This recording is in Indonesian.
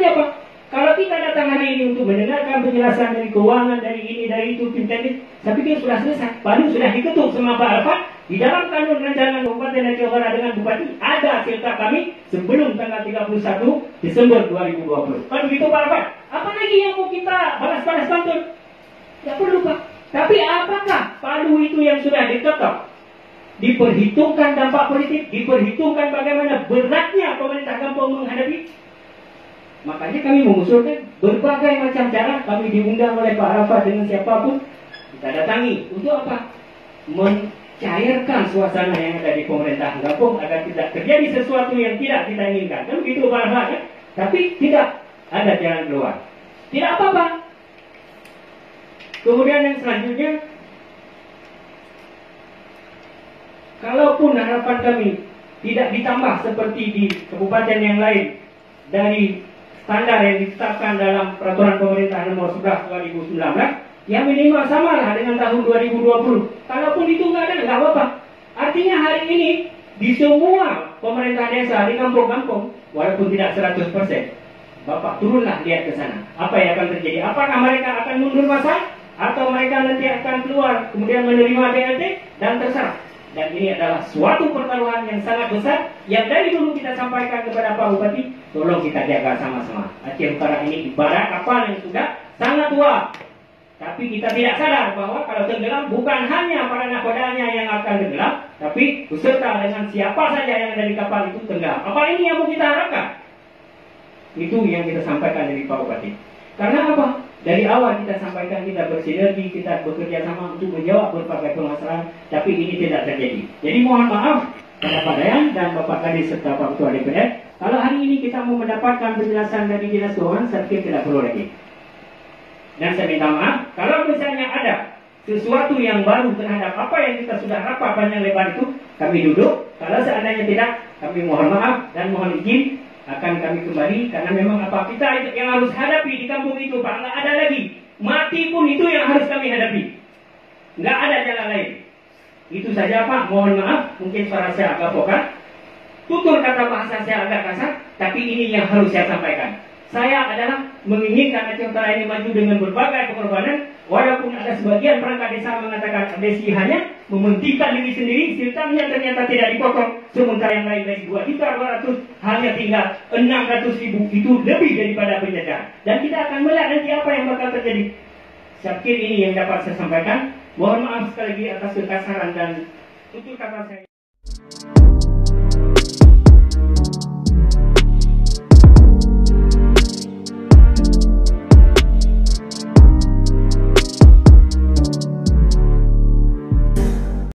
Artinya apa? Kalau kita datang hari ini untuk mendengarkan penjelasan dari keuangan, dari ini, dari itu, teknis, saya pikir sudah selesai. Paling sudah diketuk sama Pak Arafat. Di dalam kanun rencana Kabupaten Aceh Utara dengan Bupati ada serta kami sebelum tanggal 31 Desember 2020. Kan begitu Pak Arafat? Apa lagi yang mau kita balas-balas pantun? Tidak perlu Pak. Tapi apakah palu itu yang sudah diketok? Diperhitungkan dampak politik, diperhitungkan bagaimana beratnya pemerintah kampung menghadapi. Makanya kami mengusulkan berbagai macam cara. Kami diundang oleh Pak Arafat dengan siapapun. Kita datangi. Untuk apa? Mencairkan suasana yang ada di pemerintahan kampung agar tidak terjadi sesuatu yang tidak kita inginkan. Kan begitu Pak Arafat ya? Tapi tidak ada jalan keluar. Tidak apa-apa. Kemudian yang selanjutnya, kalaupun harapan kami tidak ditambah seperti di kabupaten yang lain dari standar yang ditetapkan dalam peraturan pemerintah nomor 11 2019, yang minimal samalah dengan tahun 2020. Kalaupun itu nggak ada, nggak apa-apa. Artinya hari ini di semua pemerintah desa di kampung-kampung, walaupun tidak 100%, Bapak turunlah lihat ke sana. Apa yang akan terjadi? Apakah mereka akan mundur masa? Atau mereka nanti akan keluar kemudian menerima BLT dan terserah. Dan ini adalah suatu pertaruhan yang sangat besar yang dari dulu kita sampaikan kepada Pak Bupati, tolong kita jaga sama-sama. Aceh Utara ini ibarat kapal yang sudah sangat tua. Tapi kita tidak sadar bahwa kalau tenggelam bukan hanya para nakodanya yang akan tenggelam, tapi beserta dengan siapa saja yang ada di kapal itu tenggelam. Apa ini yang mau kita harapkan? Itu yang kita sampaikan dari Pak Bupati. Karena apa? Dari awal kita sampaikan kita bersinergi, kita bekerja sama untuk menjawab berbagai permasalahan, tapi ini tidak terjadi. Jadi mohon maaf kepada Pak Dayan dan Bapak Kadis serta Pak Ketua DPR, kalau hari ini kita mau mendapatkan penjelasan dari Dinas Keuangan, saya pikir tidak perlu lagi. Dan saya minta maaf, kalau misalnya ada sesuatu yang baru terhadap apa yang kita sudah rapat panjang lebar itu, kami duduk. Kalau seandainya tidak, kami mohon maaf dan mohon izin akan kami kembali, karena memang apa kita yang harus hadapi di kampung itu Pak, nggak ada lagi. Mati pun itu yang harus kami hadapi, nggak ada jalan lain. Itu saja Pak, mohon maaf, mungkin suara saya agak vokal, tutur kata bahasa saya agak kasar, tapi ini yang harus saya sampaikan. Saya adalah menginginkan Aceh Utara ini maju dengan berbagai pengorbanan, walaupun ada sebagian perangkat desa mengatakan desi hanya mementingkan diri sendiri, siltangnya ternyata tidak dipotong, sementara yang lain dari 2.200.000 hanya tinggal 600.000, itu lebih daripada penjajah. Dan kita akan melihat nanti apa yang bakal terjadi. Saya pikir ini yang dapat saya sampaikan. Mohon maaf sekali lagi atas kekasaran dan tutur kata saya.